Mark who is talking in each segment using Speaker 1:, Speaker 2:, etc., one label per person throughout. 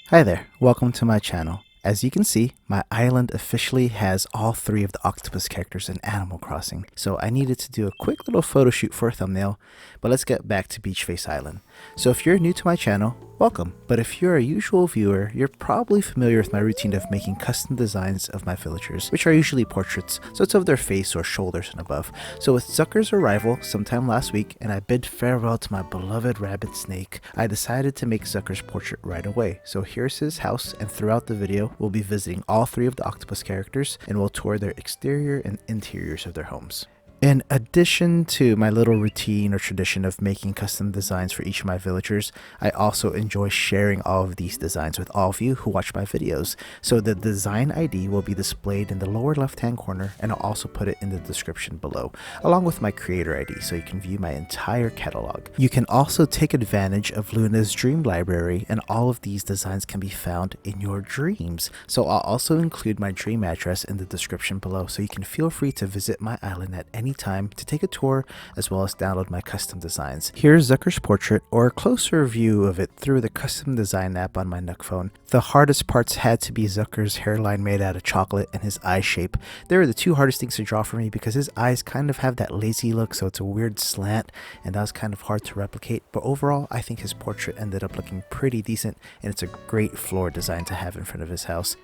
Speaker 1: Hi there, welcome to my channel. As you can see, my island officially has all three of the Octopus characters in Animal Crossing, so I needed to do a quick little photo shoot for a thumbnail, but let's get back to Beach Face Island. So if you're new to my channel, welcome, but if you're a usual viewer, you're probably familiar with my routine of making custom designs of my villagers, which are usually portraits, so it's of their face or shoulders and above. So with Zucker's arrival sometime last week, and I bid farewell to my beloved rabbit snake, I decided to make Zucker's portrait right away. So here's his house, and throughout the video, we'll be visiting all three of the Octopus characters, and we'll tour their exterior and interiors of their homes. In addition to my little routine or tradition of making custom designs for each of my villagers, I also enjoy sharing all of these designs with all of you who watch my videos. So the design ID will be displayed in the lower left hand corner, and I'll also put it in the description below, along with my creator ID so you can view my entire catalog. You can also take advantage of Luna's dream library, and all of these designs can be found in your dreams. So I'll also include my dream address in the description below, so you can feel free to visit my island at any time to take a tour, as well as download my custom designs. Here's Zucker's portrait, or a closer view of it through the custom design app on my Nook phone. The hardest parts had to be Zucker's hairline made out of chocolate and his eye shape. They were the two hardest things to draw for me because his eyes kind of have that lazy look, so it's a weird slant, and that was kind of hard to replicate. But overall, I think his portrait ended up looking pretty decent, and it's a great floor design to have in front of his house.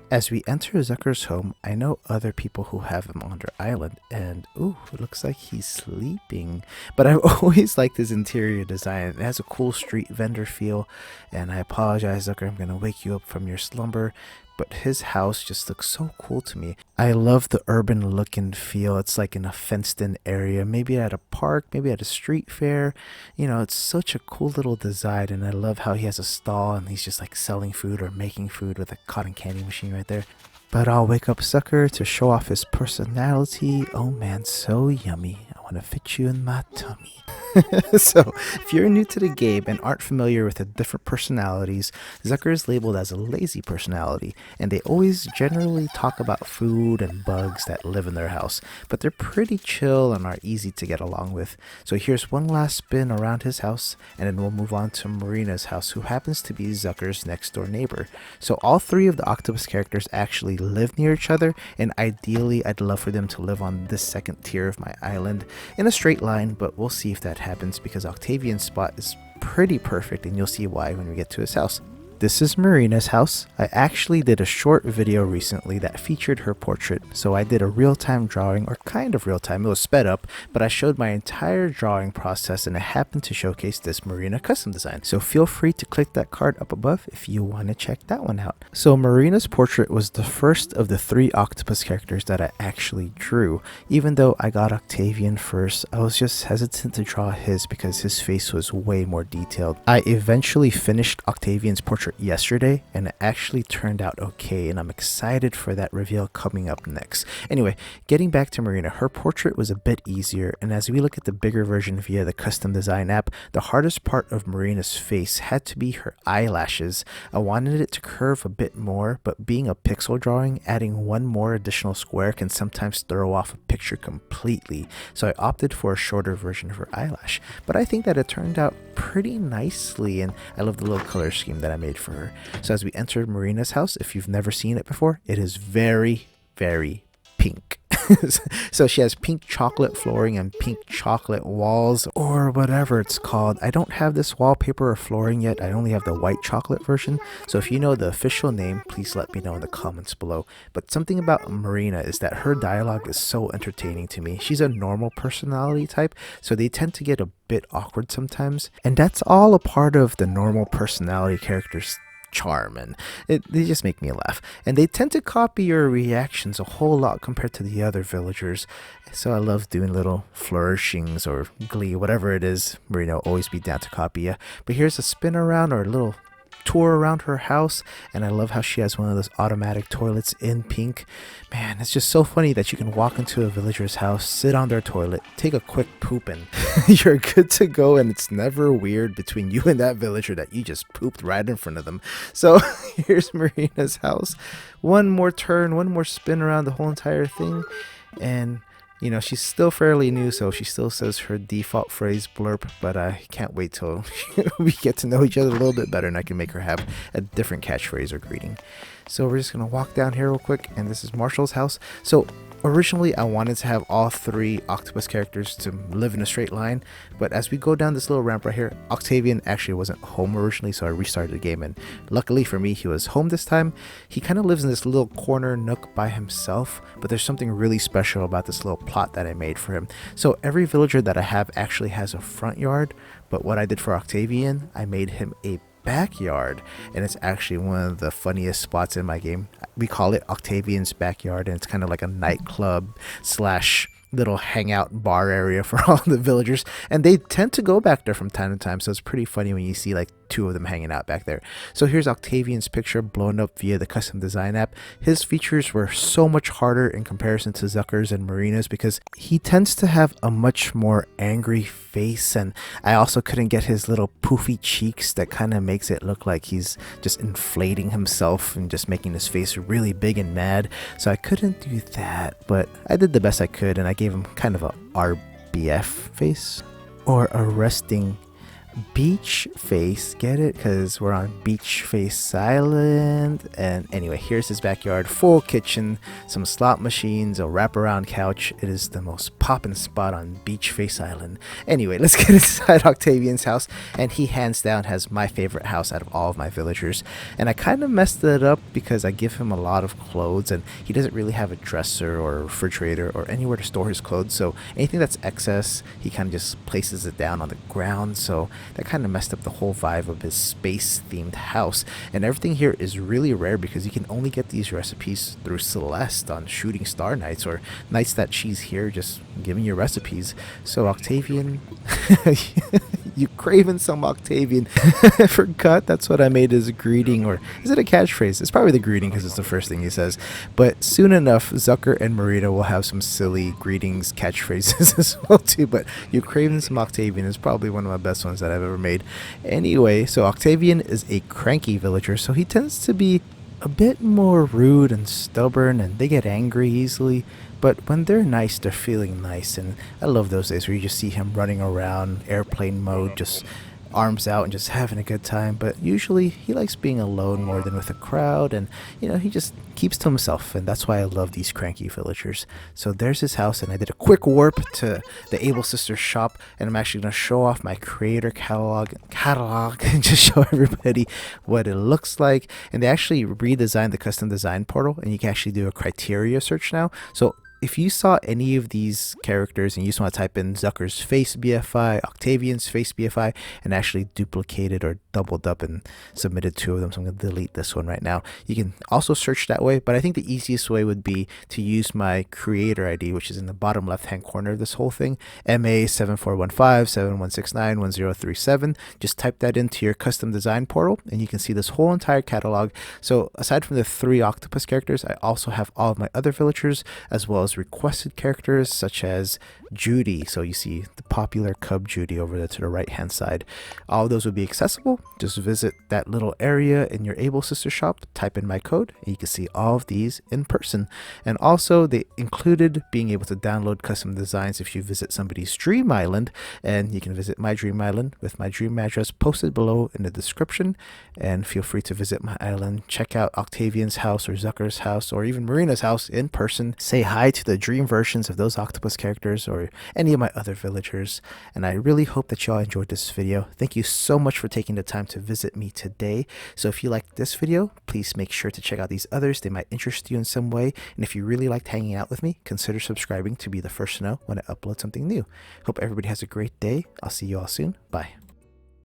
Speaker 1: As we enter Zucker's home, I know other people who have him on their island, and ooh, it looks like he's sleeping. But I've always liked his interior design. It has a cool street vendor feel, and I apologize, Zucker, I'm gonna wake you up from your slumber, but his house just looks so cool to me. I love the urban look and feel. It's like in a fenced in area, maybe at a park, maybe at a street fair. You know, it's such a cool little design, and I love how he has a stall and he's just like selling food or making food with a cotton candy machine right there. But I'll wake up Zucker to show off his personality. Oh man, so yummy. I want to fit you in my tummy. So, if you're new to the game and aren't familiar with the different personalities, Zucker is labeled as a lazy personality, and they always generally talk about food and bugs that live in their house, but they're pretty chill and are easy to get along with. So here's one last spin around his house, and then we'll move on to Marina's house, who happens to be Zucker's next door neighbor. So all three of the Octopus characters actually live near each other, and ideally I'd love for them to live on this second tier of my island in a straight line, but we'll see if that happens because Octavian's spot is pretty perfect, and you'll see why when we get to his house. This is Marina's house. I actually did a short video recently that featured her portrait, so I did a real-time drawing, or kind of real-time, it was sped up, but I showed my entire drawing process, and it happened to showcase this Marina custom design. So feel free to click that card up above if you want to check that one out. So Marina's portrait was the first of the three Octopus characters that I actually drew. Even though I got Octavian first, I was just hesitant to draw his because his face was way more detailed. I eventually finished Octavian's portrait yesterday, and it actually turned out okay, and I'm excited for that reveal coming up next. Anyway, getting back to Marina, her portrait was a bit easier, and as we look at the bigger version via the custom design app, the hardest part of Marina's face had to be her eyelashes. I wanted it to curve a bit more, but being a pixel drawing, adding one more additional square can sometimes throw off a picture completely, so I opted for a shorter version of her eyelash. But I think that it turned out pretty nicely, and I love the little color scheme that I made for her. So as we enter Marina's house, if you've never seen it before, it is very, very pink. So she has pink chocolate flooring and pink chocolate walls, or whatever it's called. I don't have this wallpaper or flooring yet. I only have the white chocolate version. So if you know the official name, please let me know in the comments below. But something about Marina is that her dialogue is so entertaining to me. She's a normal personality type, so they tend to get a bit awkward sometimes, and that's all a part of the normal personality characters charm, and they just make me laugh, and they tend to copy your reactions a whole lot compared to the other villagers. So I love doing little flourishings or glee, whatever it is. Marina will always be down to copy ya. But here's a spin around, or a little tour around her house, and I love how she has one of those automatic toilets in pink. Man, it's just so funny that you can walk into a villager's house, sit on their toilet, take a quick poop, and you're good to go, and it's never weird between you and that villager that you just pooped right in front of them. So here's Marina's house. One more turn, one more spin around the whole entire thing, and You know, she's still fairly new, so she still says her default phrase blurb, but I can't wait till we get to know each other a little bit better and I can make her have a different catchphrase or greeting. So we're just going to walk down here real quick, and this is Marshall's house. So originally I wanted to have all 3 Octopus characters to live in a straight line, but as we go down this little ramp right here, Octavian actually wasn't home originally, so I restarted the game, and luckily for me he was home this time. He kind of lives in this little corner nook by himself, but there's something really special about this little plot that I made for him. So every villager that I have actually has a front yard, but what I did for Octavian, I made him a backyard, and it's actually one of the funniest spots in my game. We call it Octavian's backyard, and it's kind of like a nightclub slash little hangout bar area for all the villagers, and they tend to go back there from time to time, so it's pretty funny when you see like 2 of them hanging out back there. So here's Octavian's picture blown up via the custom design app. His features were so much harder in comparison to Zucker's and Marina's because he tends to have a much more angry face, and I also couldn't get his little poofy cheeks that kind of makes it look like he's just inflating himself and just making his face really big and mad, so I couldn't do that, but I did the best I could, and I gave him kind of a RBF face, or a resting beach face. Get it? Because we're on Beach Face Island. And anyway, here's his backyard. Full kitchen, some slot machines, a wraparound couch. It is the most poppin' spot on Beach Face Island. Anyway, let's get inside Octavian's house, and he hands down has my favorite house out of all of my villagers. And I kind of messed it up because I give him a lot of clothes, and he doesn't really have a dresser or a refrigerator or anywhere to store his clothes, so anything that's excess he kind of just places it down on the ground. So that kind of messed up the whole vibe of his space themed house. And everything here is really rare because you can only get these recipes through Celeste on shooting star nights, or nights that she's here just giving you recipes. So Octavian, you craving some Octavian. I forgot that's what I made as a greeting, or is it a catchphrase? It's probably the greeting because it's the first thing he says. But soon enough, Zucker and Marina will have some silly greetings catchphrases as well too. But you craving some Octavian is probably one of my best ones that I've ever made. Anyway, so Octavian is a cranky villager, so he tends to be a bit more rude and stubborn, and they get angry easily. But when they're nice, they're feeling nice, and I love those days where you just see him running around airplane mode, just arms out and just having a good time. But usually he likes being alone more than with a crowd, and you know, he just keeps to himself, and that's why I love these cranky villagers. So there's his house, and I did a quick warp to the Able Sisters shop, and I'm actually going to show off my creator catalog and just show everybody what it looks like. And they actually redesigned the custom design portal, and you can actually do a criteria search now. So if you saw any of these characters and you just want to type in Zucker's face BFI, Octavian's face BFI, and actually duplicated or doubled up and submitted 2 of them, so I'm going to delete this one right now. You can also search that way, but I think the easiest way would be to use my creator ID, which is in the bottom left hand corner of this whole thing, MA741571691037. Just type that into your custom design portal, and you can see this whole entire catalog. So aside from the 3 Octopus characters, I also have all of my other villagers, as well as requested characters such as Judy. So you see the popular Cub Judy over there to the right hand side. All of those would be accessible. Just visit that little area in your Able Sister shop, type in my code, and you can see all of these in person. And also they included being able to download custom designs if you visit somebody's dream island, and you can visit my dream island with my dream address posted below in the description. And feel free to visit my island, check out Octavian's house or Zucker's house or even Marina's house in person. Say hi to the dream versions of those Octopus characters or any of my other villagers. And I really hope that y'all enjoyed this video. Thank you so much for taking the time to visit me today. So if you liked this video, please make sure to check out these others. They might interest you in some way. And if you really liked hanging out with me, consider subscribing to be the first to know when I upload something new. Hope everybody has a great day. I'll see you all soon. Bye.